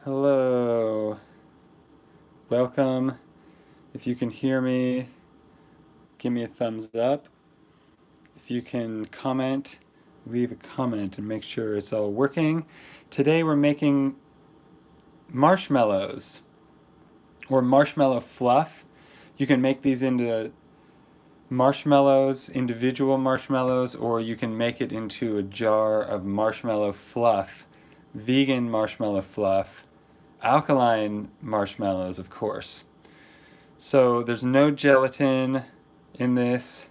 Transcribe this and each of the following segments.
Hello, welcome. If you can hear me, give me a thumbs up. If you can comment, leave a comment and make sure it's all working. Today we're making marshmallows or marshmallow fluff. You can make these into marshmallows, individual marshmallows, or you can make it into a jar of marshmallow fluff, vegan marshmallow fluff, alkaline marshmallows, of course. So there's no gelatin in this,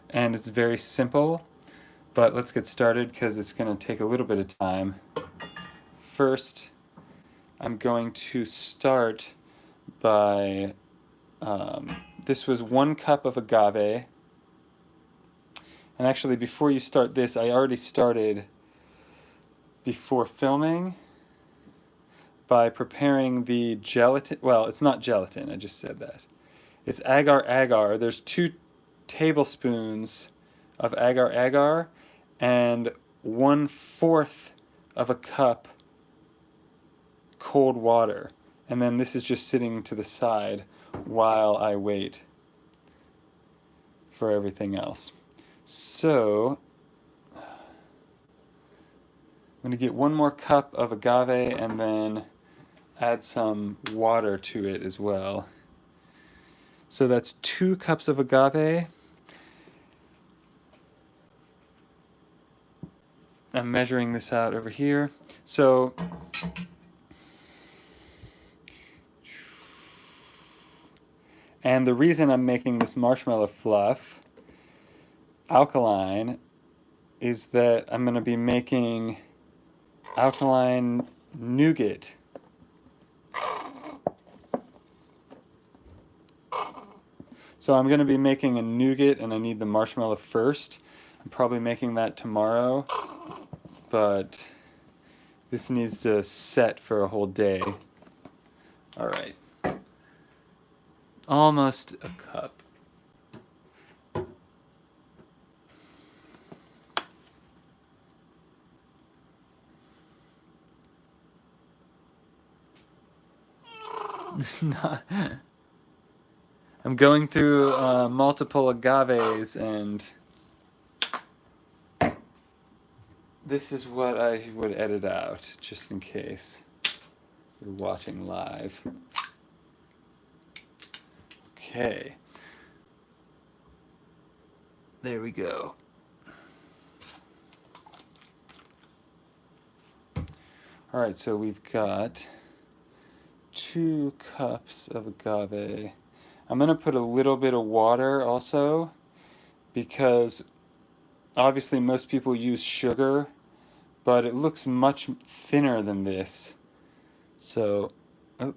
and it's very simple, but let's get started because it's going to take a little bit of time. First, I'm going to start by, this was 1 cup of agave, and actually before you start this, I already started before filming by preparing the gelatin. Well, it's not gelatin, I just said that. It's agar-agar. There's 2 tablespoons of agar-agar and 1/4 of a cup cold water. And then this is just sitting to the side while I wait for everything else. So I'm going to get 1 more cup of agave and then add some water to it as well. So that's 2 cups of agave. I'm measuring this out over here. So and the reason I'm making this marshmallow fluff alkaline is that I'm going to be making alkaline nougat. So I'm going to be making a nougat, and I need the marshmallow first. I'm probably making that tomorrow, but this needs to set for a whole day. All right. Almost a cup. This is not... I'm going through multiple agaves, and this is what I would edit out, just in case you're watching live. Okay. There we go. All right, so we've got 2 cups of agave. I'm going to put a little bit of water also, because obviously most people use sugar, but it looks much thinner than this. So, let's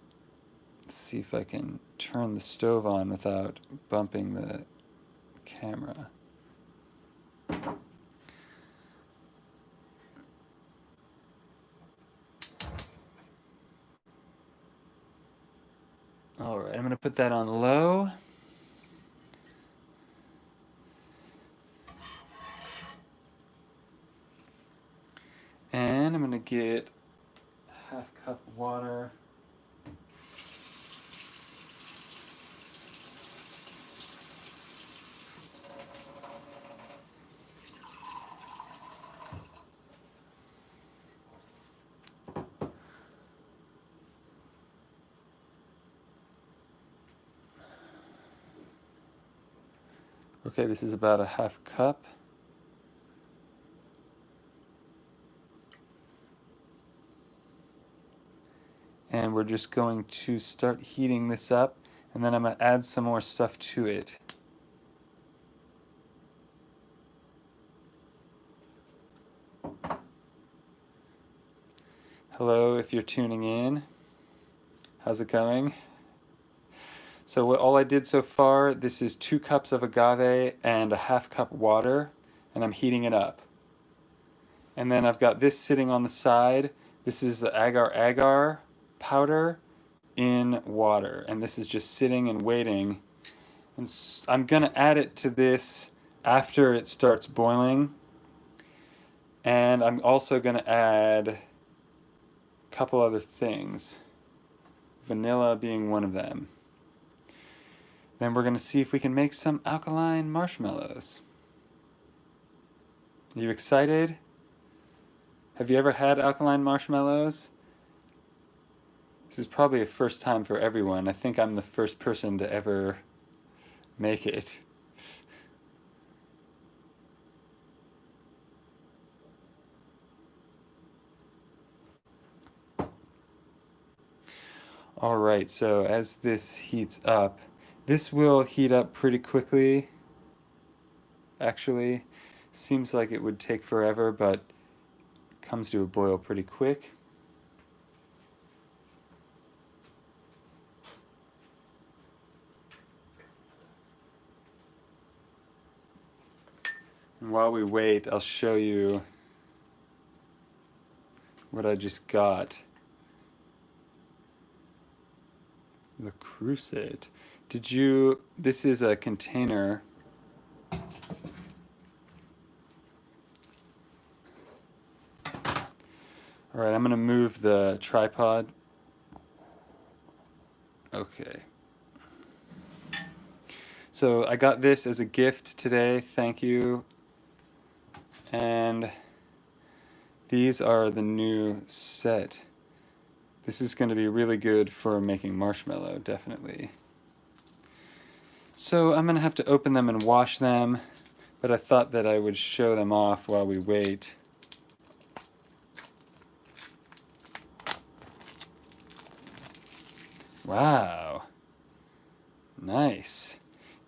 see if I can turn the stove on without bumping the camera. All right, I'm going to put that on low. And I'm going to get 1/2 cup water. Okay, this is about 1/2 cup. And we're just going to start heating this up, and then I'm going to add some more stuff to it. Hello, if you're tuning in. How's it going? So all I did so far, this is 2 cups of agave and 1/2 cup water, and I'm heating it up. And then I've got this sitting on the side. This is the agar-agar powder in water, and this is just sitting and waiting. And I'm going to add it to this after it starts boiling. And I'm also going to add couple other things, vanilla being one of them. Then we're going to see if we can make some alkaline marshmallows. Are you excited? Have you ever had alkaline marshmallows? This is probably a first time for everyone. I think I'm the first person to ever make it. Alright, so as this heats up, this will heat up pretty quickly, actually. Seems like it would take forever, but comes to a boil pretty quick. And while we wait, I'll show you what I just got. The crusade. This is a container. Alright, I'm going to move the tripod. Okay. So I got this as a gift today, thank you. And these are the new set. This is going to be really good for making marshmallow, definitely. So I'm going to have to open them and wash them, but I thought that I would show them off while we wait. Wow. Nice.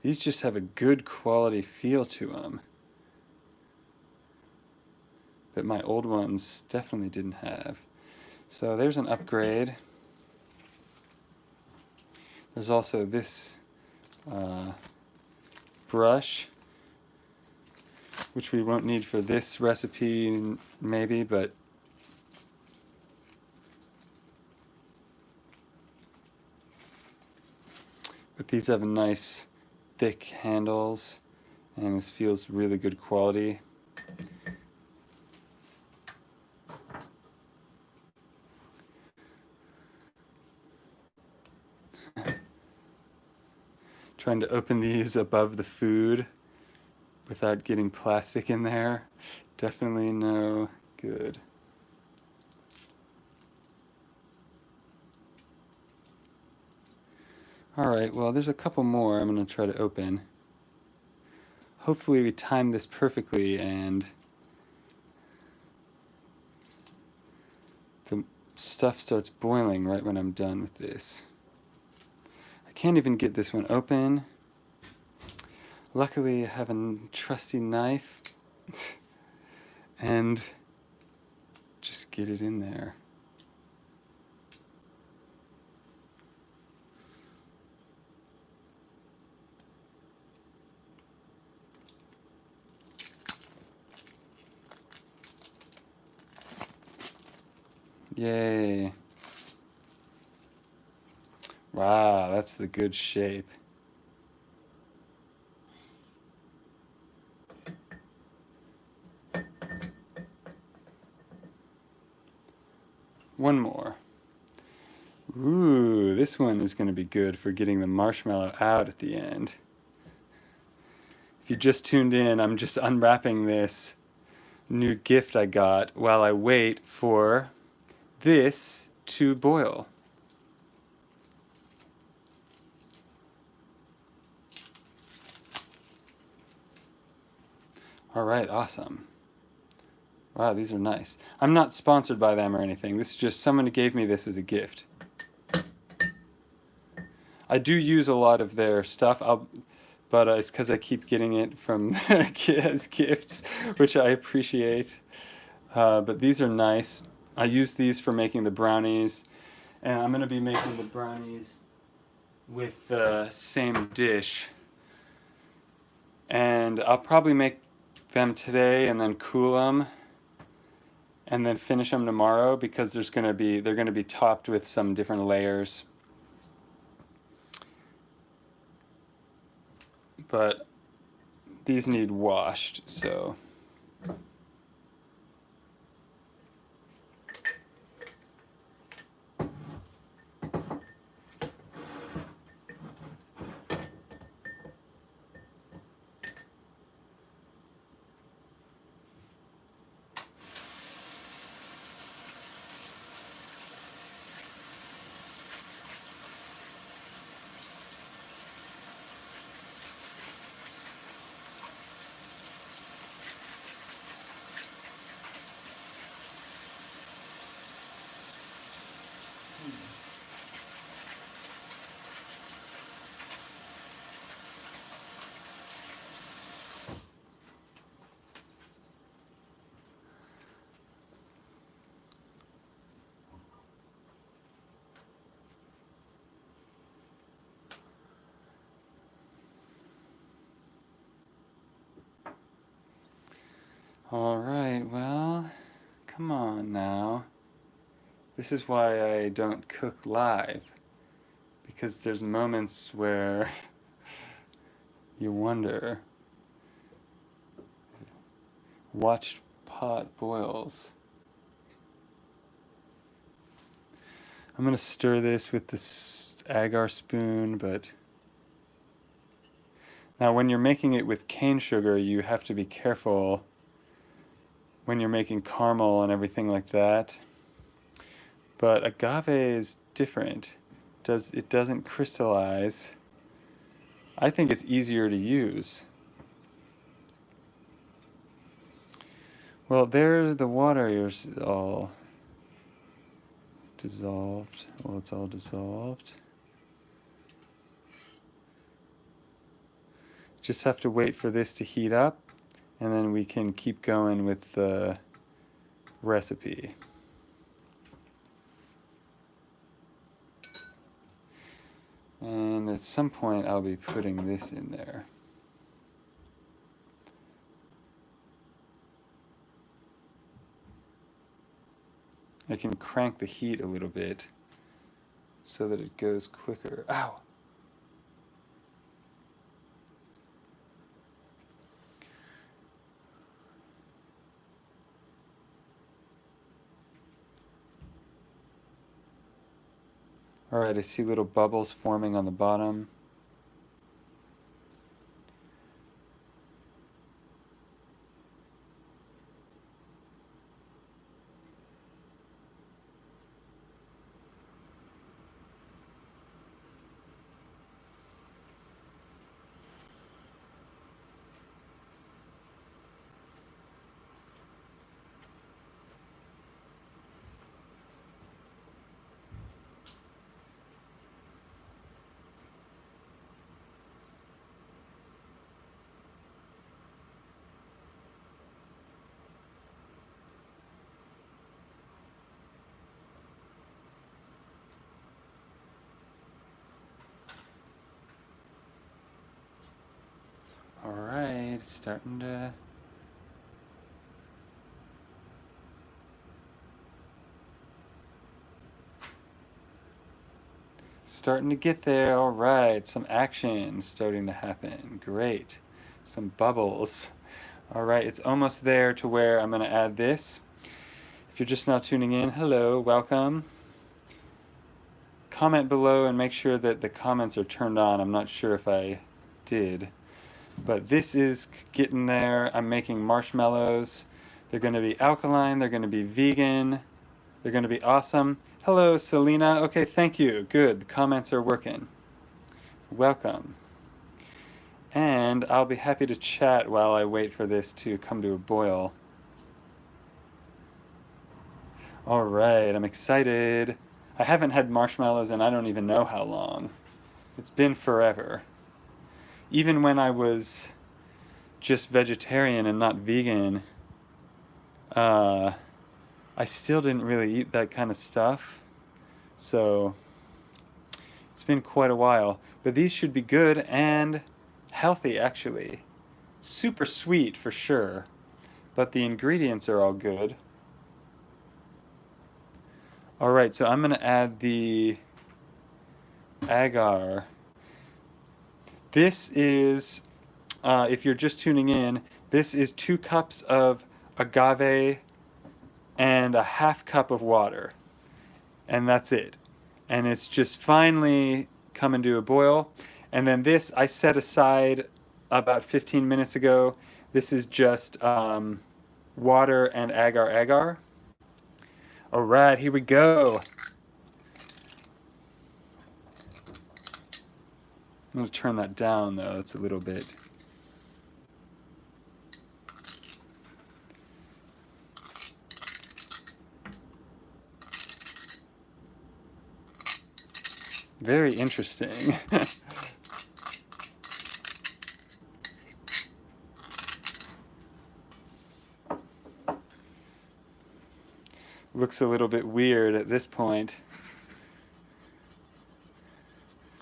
These just have a good quality feel to them that my old ones definitely didn't have. So there's an upgrade. There's also this brush, which we won't need for this recipe maybe, but these have nice thick handles, and this feels really good quality. Trying to open these above the food without getting plastic in there, definitely no good. Alright, well there's a couple more I'm going to try to open. Hopefully we time this perfectly and the stuff starts boiling right when I'm done with this. I can't even get this one open. Luckily I have a trusty knife and just get it in there. Yay. Wow, that's the good shape. One more. Ooh, this one is going to be good for getting the marshmallow out at the end. If you just tuned in, I'm just unwrapping this new gift I got while I wait for this to boil. Alright, awesome. Wow, these are nice. I'm not sponsored by them or anything. This is just someone who gave me this as a gift. I do use a lot of their stuff, but it's because I keep getting it from as gifts, which I appreciate. But these are nice. I use these for making the brownies, and I'm going to be making the brownies with the same dish. And I'll probably make them today and then cool them and then finish them tomorrow because they're going to be topped with some different layers. But these need washed, so All right, well, come on now. This is why I don't cook live, because there's moments where you wonder. Watch pot boils. I'm gonna stir this with this agar spoon, but now when you're making it with cane sugar, you have to be careful when you're making caramel and everything like that. But agave is different. It doesn't crystallize. I think it's easier to use. Well, there the water is all dissolved. Well, it's all dissolved. Just have to wait for this to heat up, and then we can keep going with the recipe. And at some point I'll be putting this in there. I can crank the heat a little bit so that it goes quicker. Ow! Alright, I see little bubbles forming on the bottom. Alright, it's starting to... Starting to get there, alright. Some action starting to happen. Great. Some bubbles. Alright, it's almost there to where I'm going to add this. If you're just now tuning in, hello, welcome. Comment below and make sure that the comments are turned on. I'm not sure if I did. But this is getting there. I'm making marshmallows. They're going to be alkaline. They're going to be vegan. They're going to be awesome. Hello, Selena. Okay, thank you. Good. The comments are working. Welcome. And I'll be happy to chat while I wait for this to come to a boil. All right, I'm excited. I haven't had marshmallows in I don't even know how long. It's been forever. Even when I was just vegetarian and not vegan, I still didn't really eat that kind of stuff. So it's been quite a while. But these should be good and healthy, actually. Super sweet for sure, but the ingredients are all good. All right, so I'm going to add the agar. This is, if you're just tuning in, this is 2 cups of agave and a half cup of water. And that's it. And it's just finally coming to a boil. And then this I set aside about 15 minutes ago. This is just water and agar. All right, here we go. I'm going to turn that down though, it's a little bit. Very interesting. Looks a little bit weird at this point.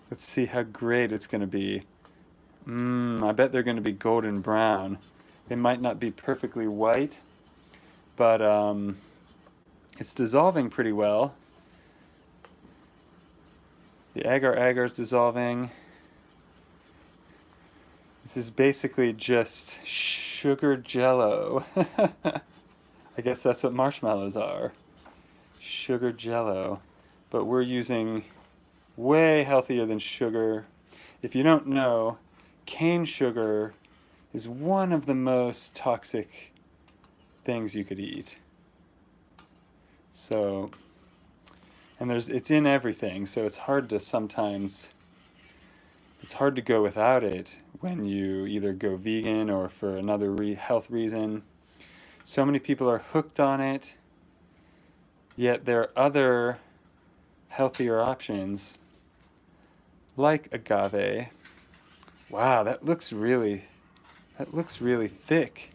Let's see how great it's going to be. I bet they're going to be golden brown. They might not be perfectly white, but it's dissolving pretty well. The agar-agar is dissolving. This is basically just sugar jello. I guess that's what marshmallows are. Sugar jello. But we're using way healthier than sugar. If you don't know, cane sugar is one of the most toxic things you could eat. So, and it's in everything, so it's hard to go without it when you either go vegan or for another health reason. So many people are hooked on it, yet there are other healthier options like agave. Wow, that looks really thick.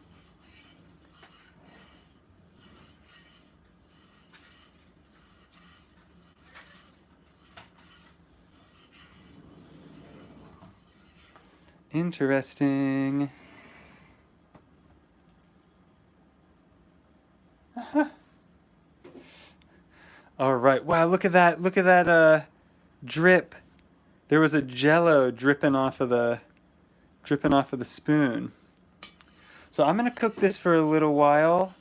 Interesting. All right. Wow, look at that. Look at that drip. There was a jello dripping off of the spoon. So I'm going to cook this for a little while,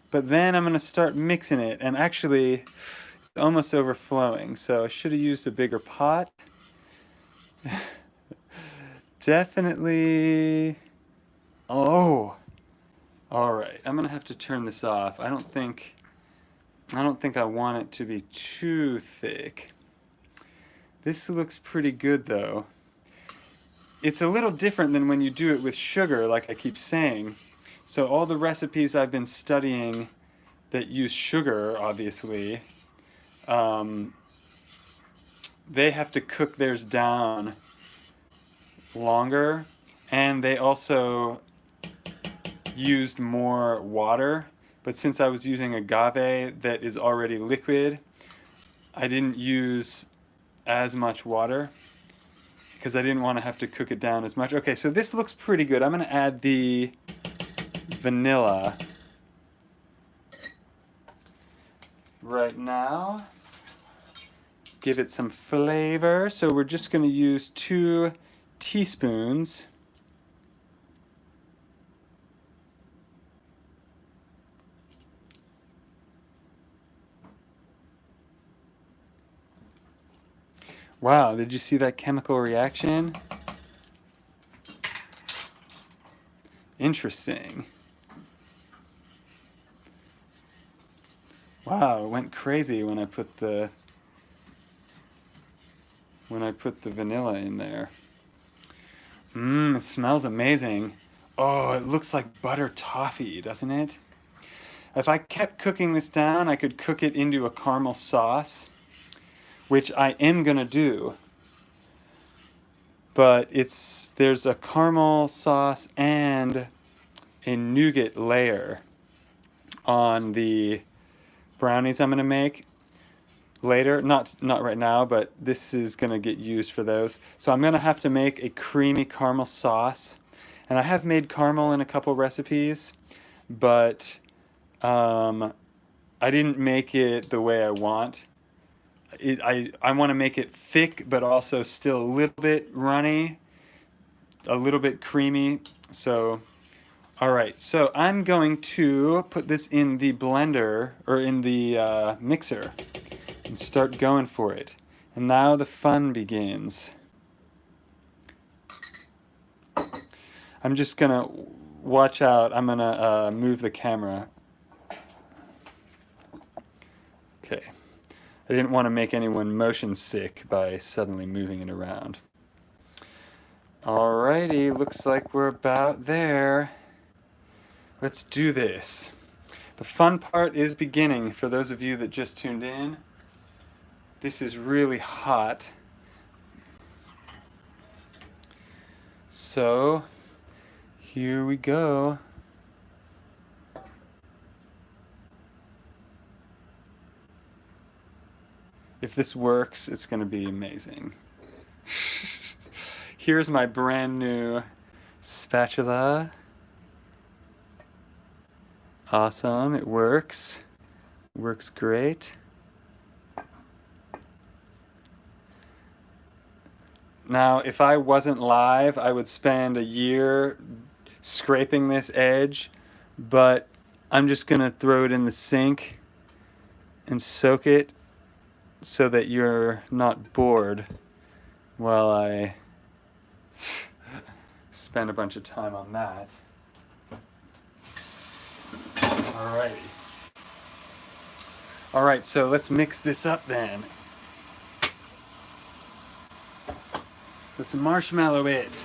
but then I'm going to start mixing it, and actually it's almost overflowing. So I should have used a bigger pot. Definitely. Oh. All right. I'm going to have to turn this off. I don't think I want it to be too thick. This looks pretty good though. It's a little different than when you do it with sugar, like I keep saying. So all the recipes I've been studying that use sugar, obviously, they have to cook theirs down longer, and they also used more water. But since I was using agave that is already liquid, I didn't use as much water because I didn't want to have to cook it down as much. Okay, so this looks pretty good. I'm going to add the vanilla right now. Give it some flavor. So we're just going to use 2 teaspoons. Wow, did you see that chemical reaction? Interesting. Wow, it went crazy when I put the vanilla in there. It smells amazing. Oh, it looks like butter toffee, doesn't it? If I kept cooking this down, I could cook it into a caramel sauce, which I am gonna do. But there's a caramel sauce and a nougat layer on the brownies I'm gonna make later. Not right now, but this is gonna get used for those. So I'm gonna have to make a creamy caramel sauce. And I have made caramel in a couple recipes, but I didn't make it the way I want. I want to make it thick, but also still a little bit runny, a little bit creamy. So, all right. So I'm going to put this in the blender or in the mixer and start going for it. And now the fun begins. I'm just gonna watch out. I'm gonna move the camera. Okay. I didn't want to make anyone motion sick by suddenly moving it around. Alrighty, looks like we're about there. Let's do this. The fun part is beginning for those of you that just tuned in. This is really hot. So, here we go. If this works, it's going to be amazing. Here's my brand new spatula. Awesome, it works. Works great. Now, if I wasn't live, I would spend a year scraping this edge, but I'm just gonna throw it in the sink and soak it so that you're not bored while I spend a bunch of time on that. Alrighty. Alright, so let's mix this up then. Let's marshmallow it.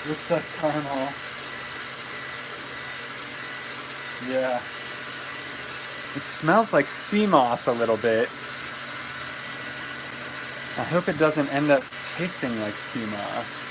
Looks like caramel. Yeah. It smells like sea moss a little bit. I hope it doesn't end up tasting like sea moss.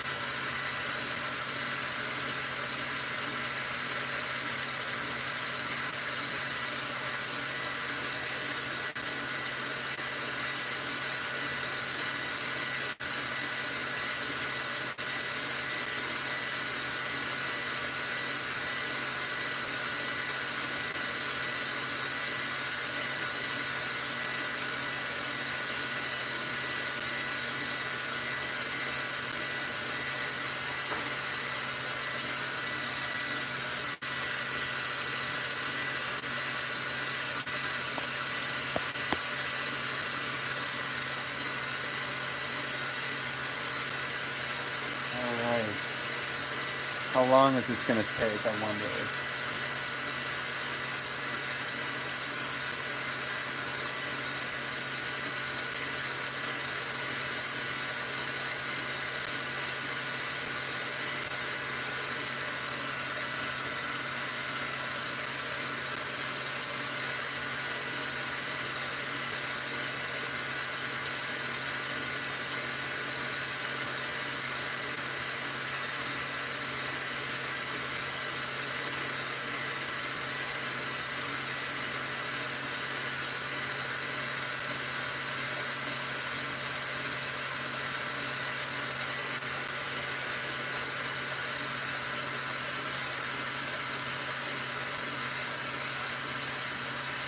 How long is this going to take, I wonder?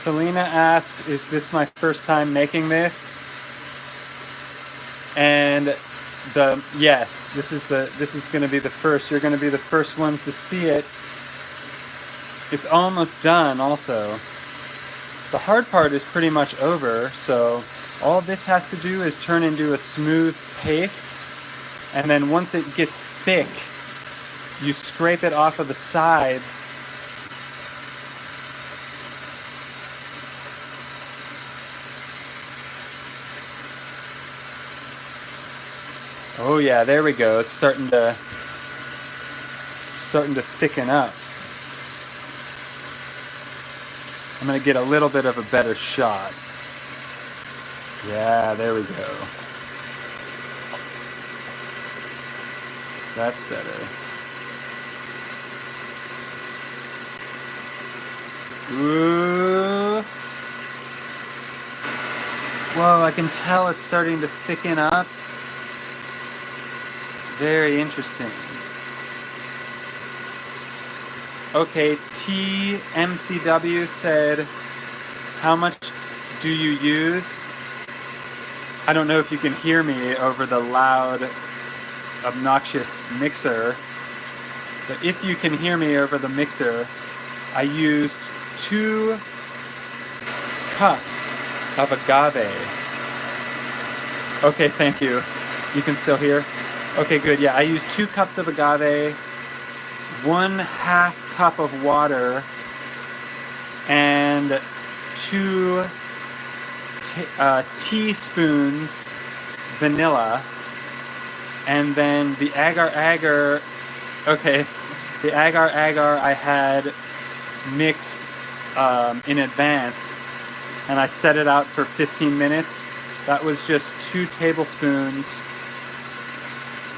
Selena asked, is this my first time making this? And yes, this is going to be the first. You're going to be the first ones to see it. It's almost done also. The hard part is pretty much over, so all this has to do is turn into a smooth paste, and then once it gets thick, you scrape it off of the sides. Oh yeah, there we go. It's starting to thicken up. I'm going to get a little bit of a better shot. Yeah, there we go. That's better. Ooh. Whoa, I can tell it's starting to thicken up. Very interesting. Okay, TMCW said, how much do you use? I don't know if you can hear me over the loud, obnoxious mixer, but if you can hear me over the mixer, I used 2 cups of agave. Okay, thank you. You can still hear? Okay, good. Yeah, I use 2 cups of agave, 1/2 cup of water, and 2 teaspoons vanilla, and then the agar-agar. Okay, the agar-agar I had mixed in advance, and I set it out for 15 minutes. That was just 2 tablespoons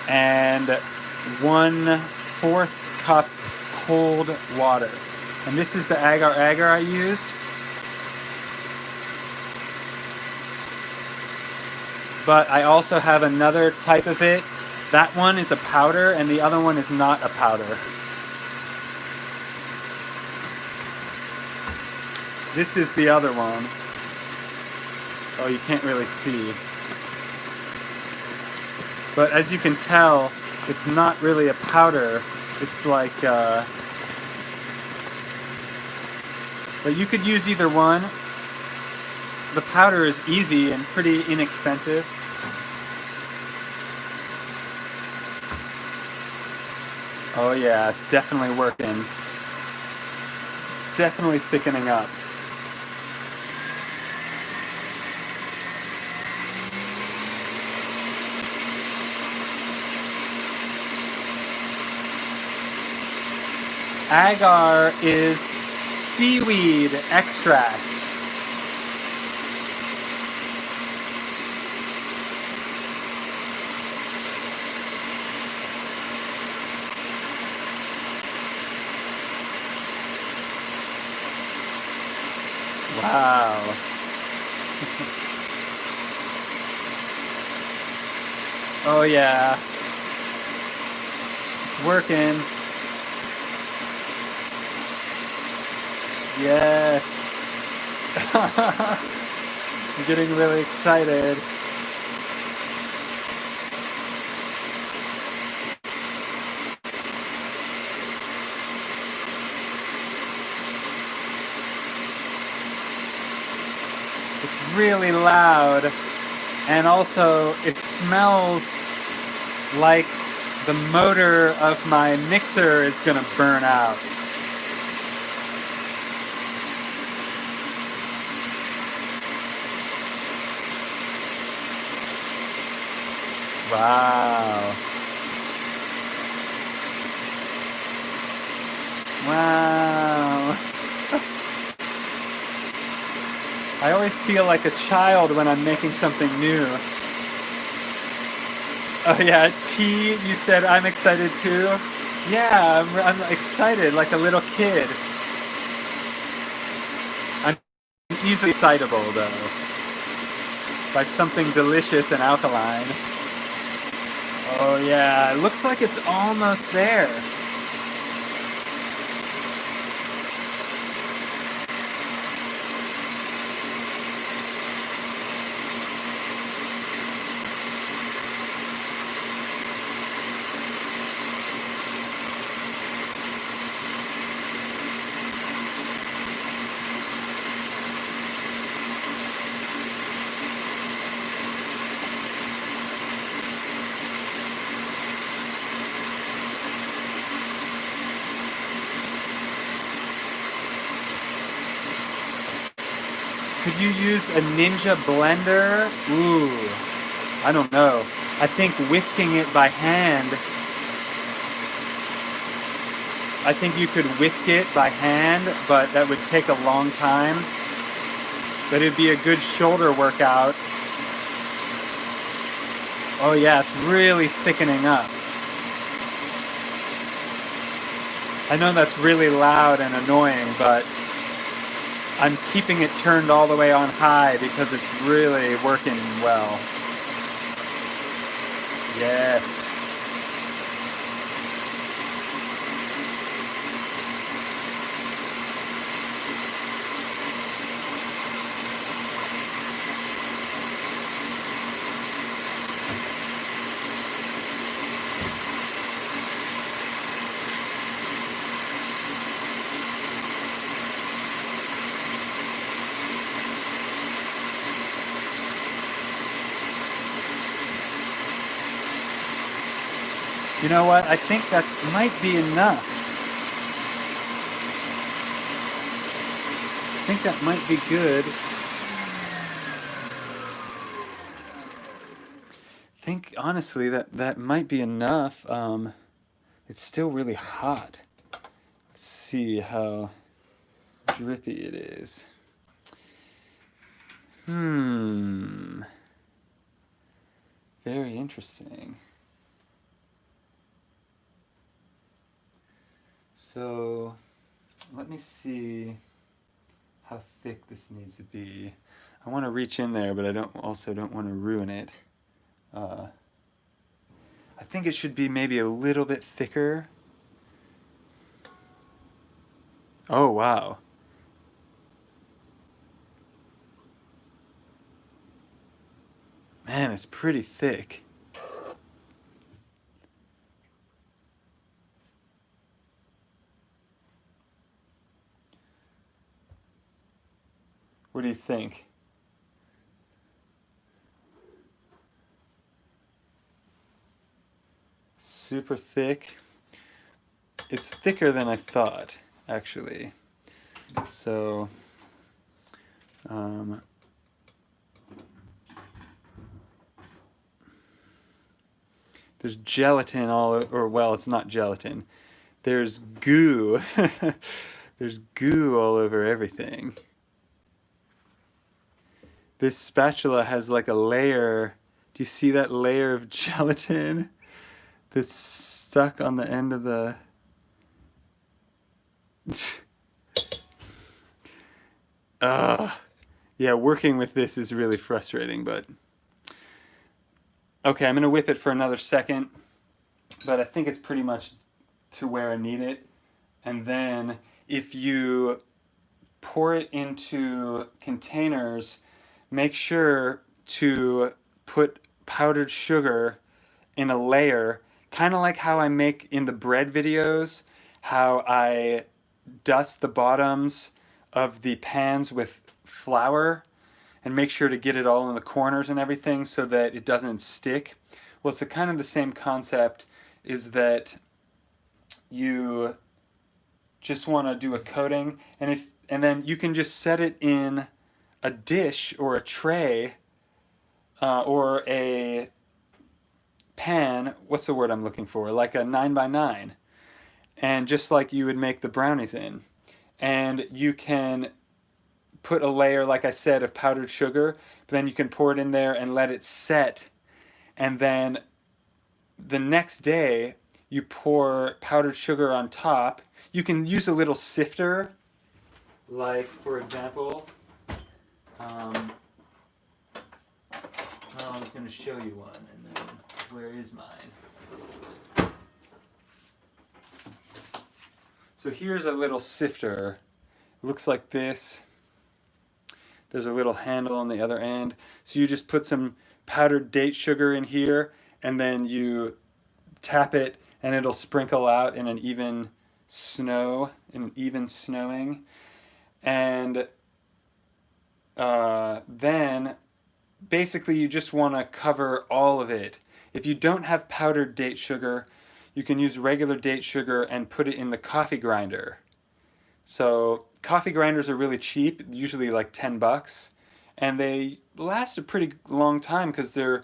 and 1/4 cup cold water. And this is the agar-agar I used. But I also have another type of it. That one is a powder, and the other one is not a powder. This is the other one. Oh, you can't really see. But as you can tell, it's not really a powder. It's like, but you could use either one. The powder is easy and pretty inexpensive. Oh yeah, it's definitely working. It's definitely thickening up. Agar is seaweed extract. Wow. Oh yeah. It's working. Yes. I'm getting really excited. It's really loud, and also it smells like the motor of my mixer is gonna burn out. Wow. Wow. I always feel like a child when I'm making something new. Oh yeah, tea, you said I'm excited too? Yeah, I'm excited like a little kid. I'm easily excitable though, by something delicious and alkaline. Oh yeah, it looks like it's almost there. Could you use a Ninja blender? Ooh, I don't know. I think whisking it by hand. I think you could whisk it by hand, but that would take a long time. But it'd be a good shoulder workout. Oh yeah, it's really thickening up. I know that's really loud and annoying, but I'm keeping it turned all the way on high because it's really working well. Yes. You know what? I think that might be enough. I think that might be good. I think honestly that might be enough. It's still really hot. Let's see how drippy it is. Very interesting. So let me see how thick this needs to be. I want to reach in there, but I don't want to ruin it. I think it should be maybe a little bit thicker. Oh, wow. Man, it's pretty thick. What do you think? Super thick. It's thicker than I thought, actually. So, there's gelatin or well, it's not gelatin. There's goo. There's goo all over everything. This spatula has like a layer. Do you see that layer of gelatin that's stuck on the end of the... Yeah, working with this is really frustrating, but... Okay, I'm gonna whip it for another second, but I think it's pretty much to where I need it. And then if you pour it into containers, make sure to put powdered sugar in a layer, kind of like how I make in the bread videos, how I dust the bottoms of the pans with flour and make sure to get it all in the corners and everything so that it doesn't stick. Well, it's kind of the same concept, is that you just want to do a coating, and then you can just set it in a dish or a tray or a pan. What's the word I'm looking for? Like a 9x9, and just like you would make the brownies in, and you can put a layer, like I said, of powdered sugar, but then you can pour it in there and let it set, and then the next day you pour powdered sugar on top. You can use a little sifter, like for example, well, I was going to show you one, and then where is mine? So here's a little sifter. It looks like this. There's a little handle on the other end. So you just put some powdered date sugar in here, and then you tap it, and it'll sprinkle out in an even snowing. And then basically you just want to cover all of it. If you don't have powdered date sugar, you can use regular date sugar and put it in the coffee grinder. So coffee grinders are really cheap, usually like $10, and they last a pretty long time because they're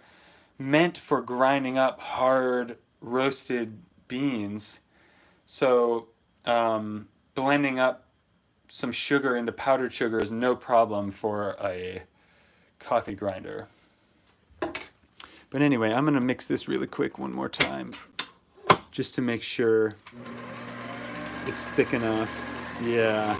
meant for grinding up hard roasted beans. So blending up some sugar into powdered sugar is no problem for a coffee grinder. But anyway, I'm going to mix this really quick one more time just to make sure it's thick enough. Yeah.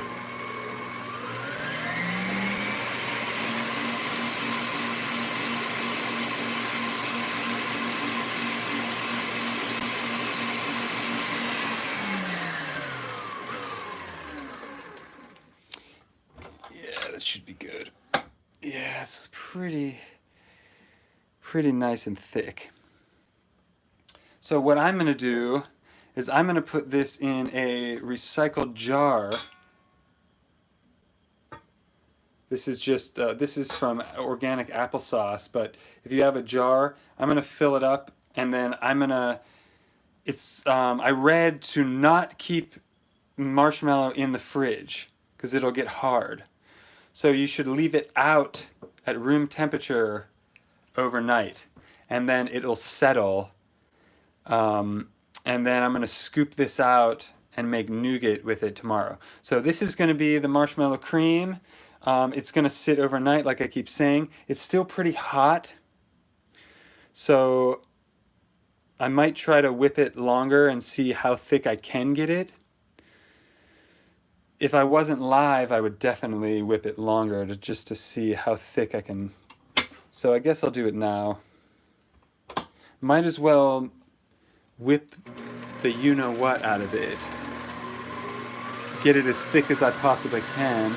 Yeah, that should be good. Yeah, it's pretty nice and thick. So what I'm going to do is I'm going to put this in a recycled jar. This is just, this is from organic applesauce, but if you have a jar, I'm going to fill it up, and then I'm going to it's I read to not keep marshmallow in the fridge because it'll get hard. So you should leave it out at room temperature overnight, and then it'll settle. Um, and then I'm going to scoop this out and make nougat with it tomorrow. So this is going to be the marshmallow cream. It's going to sit overnight, like I keep saying. It's still pretty hot, so I might try to whip it longer and see how thick I can get it. If I wasn't live, I would definitely whip it longer just to see how thick I can. So I guess I'll do it now. Might as well whip the you-know-what out of it. Get it as thick as I possibly can.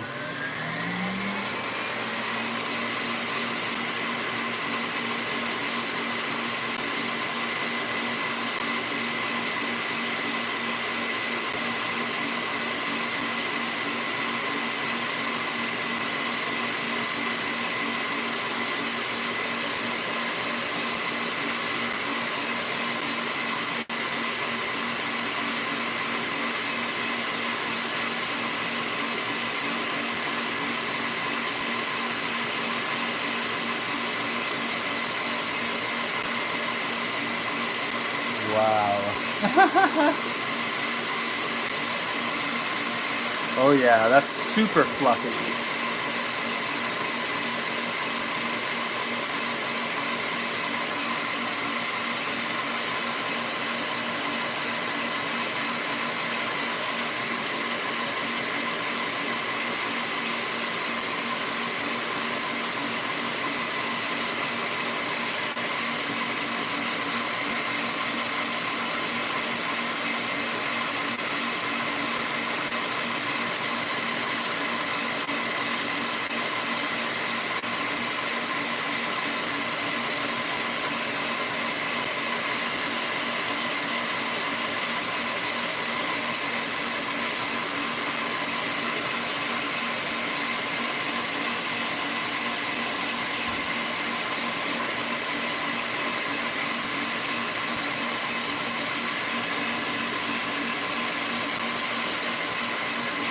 Wow. Oh yeah, that's super fluffy.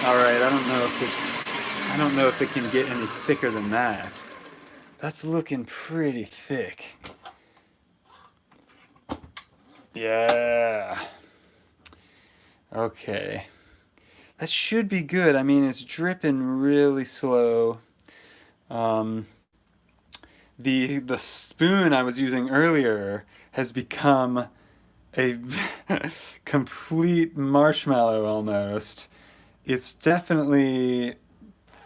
All right, I don't know if it can get any thicker than that. That's looking pretty thick. Yeah. Okay. That should be good. I mean, it's dripping really slow. Um, the spoon I was using earlier has become a complete marshmallow almost. It's definitely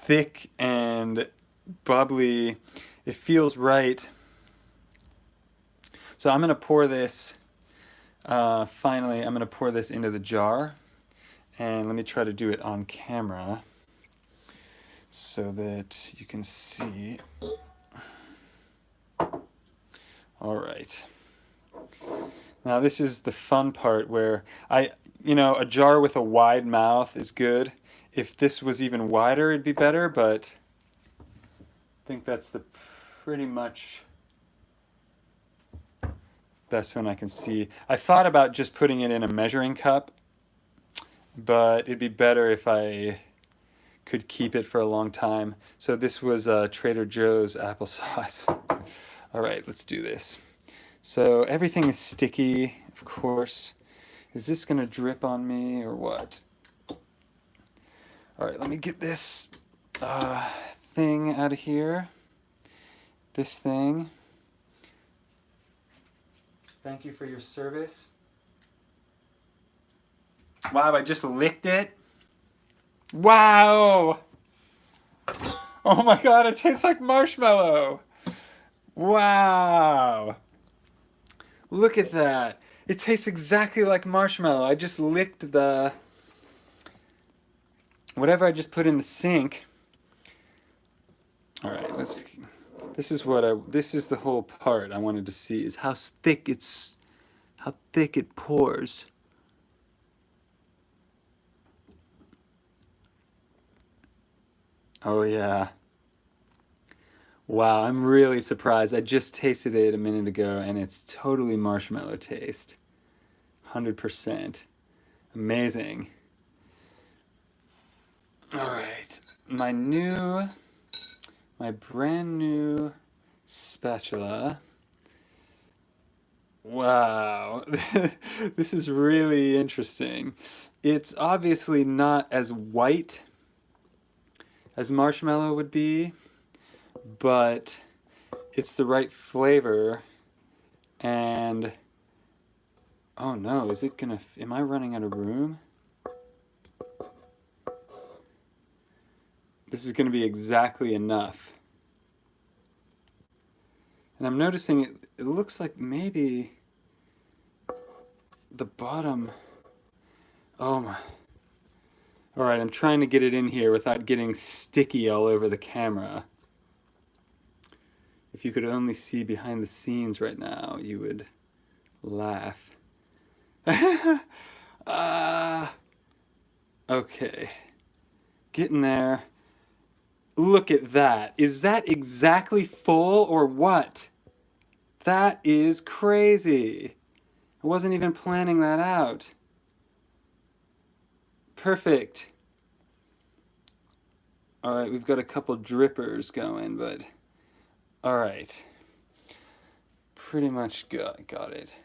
thick and bubbly. It feels right. So I'm going to pour this, finally, I'm going to pour this into the jar. And let me try to do it on camera so that you can see. All right. Now this is the fun part where a jar with a wide mouth is good. If this was even wider, it'd be better, but I think that's the pretty much best one I can see. I thought about just putting it in a measuring cup, but it'd be better if I could keep it for a long time. So this was Trader Joe's applesauce. All right, let's do this. So everything is sticky, of course. Is this gonna drip on me or what? All right, let me get this thing out of here. This thing. Thank you for your service. Wow, I just licked it. Wow! Oh my god, it tastes like marshmallow. Wow! Look at that. It tastes exactly like marshmallow. I just licked the whatever I just put in the sink. All right, this is the whole part I wanted to see is how thick it pours. Oh yeah. Wow, I'm really surprised. I just tasted it a minute ago and it's totally marshmallow taste. 100%. Amazing. All right, my brand new spatula. Wow, this is really interesting. It's obviously not as white as marshmallow would be, but it's the right flavor. And oh no, is it gonna, am I running out of room? This is gonna be exactly enough. And I'm noticing it looks like maybe the bottom, oh my. All right, I'm trying to get it in here without getting sticky all over the camera. If you could only see behind the scenes right now, you would laugh. Okay, getting there. Look at that. Is that exactly full or what? That is crazy. I wasn't even planning that out. Perfect. All right, we've got a couple drippers going, but all right. Pretty much got it.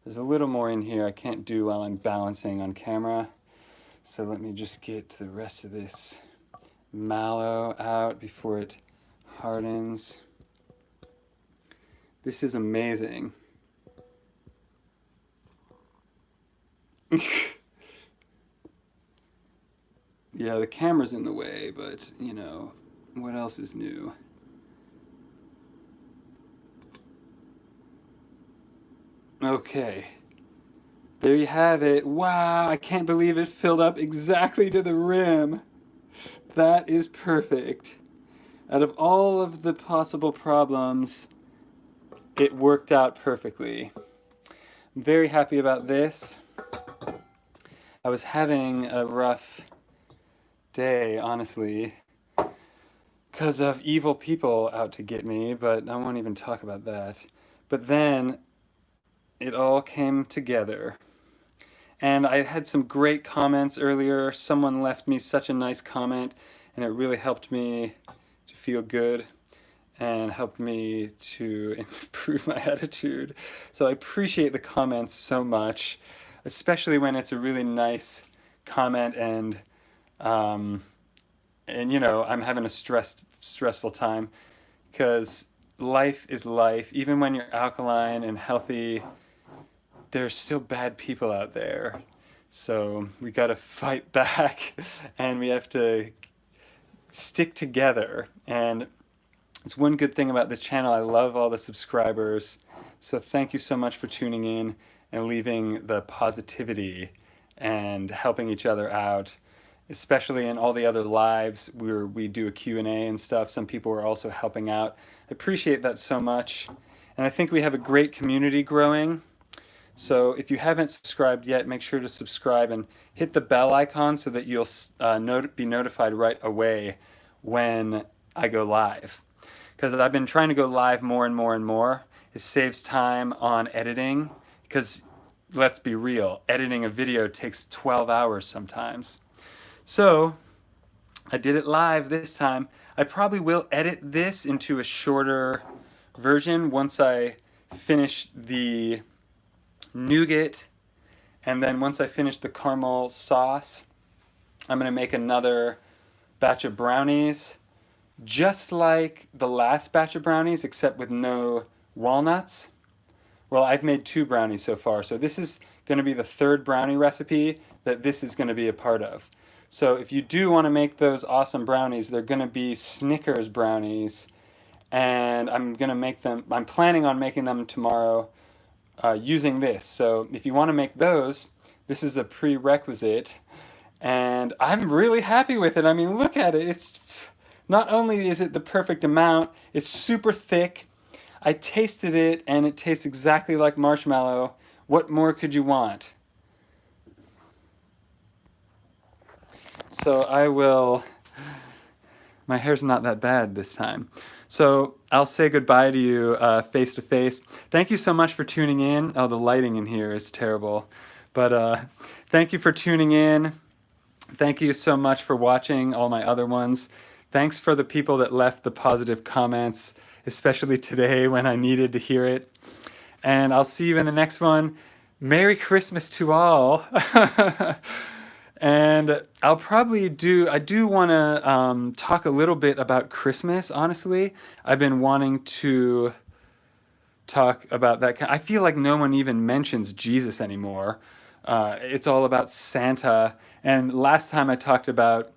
There's a little more in here I can't do while I'm balancing on camera. So let me just get the rest of this mallow out before it hardens. This is amazing. Yeah, the camera's in the way, but you know, what else is new? Okay. There you have it. Wow, I can't believe it filled up exactly to the rim. That is perfect. Out of all of the possible problems, it worked out perfectly. I'm very happy about this. I was having a rough day, honestly, because of evil people out to get me, but I won't even talk about that. But then it all came together. And I had some great comments earlier. Someone left me such a nice comment, and it really helped me to feel good and helped me to improve my attitude. So I appreciate the comments so much, especially when it's a really nice comment and you know, I'm having a stressful time, because life is life. Even when you're alkaline and healthy, there's still bad people out there. So we got to fight back and we have to stick together. And it's one good thing about the channel. I love all the subscribers. So thank you so much for tuning in and leaving the positivity and helping each other out, especially in all the other lives where we do a Q&A and stuff. Some people are also helping out. I appreciate that so much. And I think we have a great community growing. So if you haven't subscribed yet, make sure to subscribe and hit the bell icon so that you'll be notified right away when I go live. Because I've been trying to go live more and more and more. It saves time on editing, because let's be real, editing a video takes 12 hours sometimes. So I did it live this time. I probably will edit this into a shorter version once I finish the nougat, and then once I finish the caramel sauce, I'm going to make another batch of brownies, just like the last batch of brownies, except with no walnuts. Well, I've made 2 brownies so far, so this is going to be the 3rd brownie recipe that this is going to be a part of. So if you do want to make those awesome brownies, they're going to be Snickers brownies, and I'm planning on making them tomorrow using this. So if you want to make those, this is a prerequisite, and I'm really happy with it. I mean, look at it. It's not only is it the perfect amount, it's super thick. I tasted it and it tastes exactly like marshmallow. What more could you want? So my hair's not that bad this time. So I'll say goodbye to you face to face. Thank you so much for tuning in. Oh, the lighting in here is terrible. But thank you for tuning in. Thank you so much for watching all my other ones. Thanks for the people that left the positive comments, especially today when I needed to hear it. And I'll see you in the next one. Merry Christmas to all. And I do want to talk a little bit about Christmas, honestly. I've been wanting to talk about that. I feel like no one even mentions Jesus anymore. It's all about Santa. And last time I talked about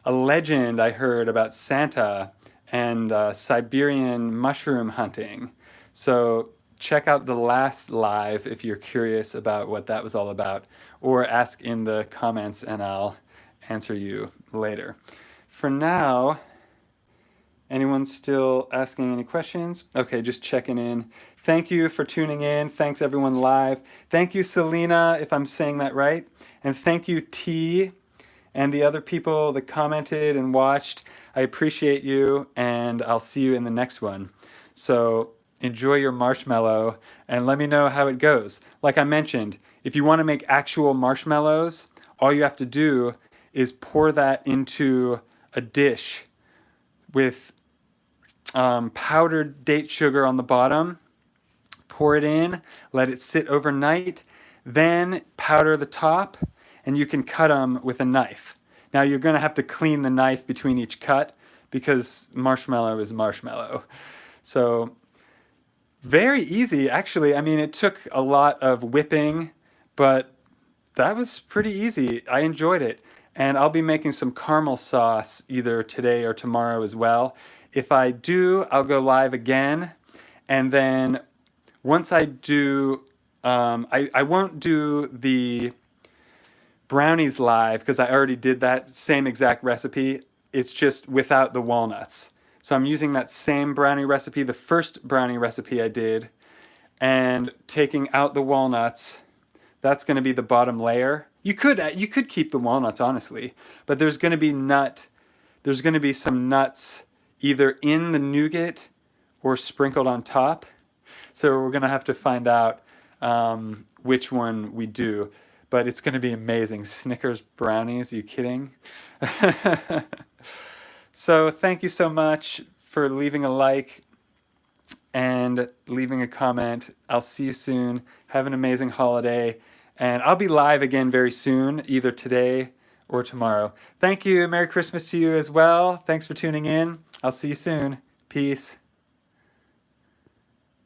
a legend I heard about Santa and Siberian mushroom hunting. So check out the last live if you're curious about what that was all about, or ask in the comments and I'll answer you later. For now, anyone still asking any questions? Okay, just checking in. Thank you for tuning in. Thanks everyone live. Thank you, Selena, if I'm saying that right. And thank you, T, and the other people that commented and watched. I appreciate you, and I'll see you in the next one. So enjoy your marshmallow, and let me know how it goes. Like I mentioned, if you want to make actual marshmallows, all you have to do is pour that into a dish with powdered date sugar on the bottom. Pour it in, let it sit overnight, then powder the top, and you can cut them with a knife. Now you're going to have to clean the knife between each cut because marshmallow is marshmallow. So very easy, actually. I mean, it took a lot of whipping, but that was pretty easy. I enjoyed it. And I'll be making some caramel sauce either today or tomorrow as well. If I do, I'll go live again. And then once I do, I won't do the brownies live because I already did that same exact recipe. It's just without the walnuts. So I'm using that same brownie recipe, the first brownie recipe I did, and taking out the walnuts. That's going to be the bottom layer. You could keep the walnuts, honestly, but there's going to be some nuts either in the nougat or sprinkled on top. So we're going to have to find out which one we do. But it's going to be amazing. Snickers brownies, are you kidding? So thank you so much for leaving a like and leaving a comment. I'll see you soon. Have an amazing holiday. And I'll be live again very soon, either today or tomorrow. Thank you. Merry Christmas to you as well. Thanks for tuning in. I'll see you soon. Peace.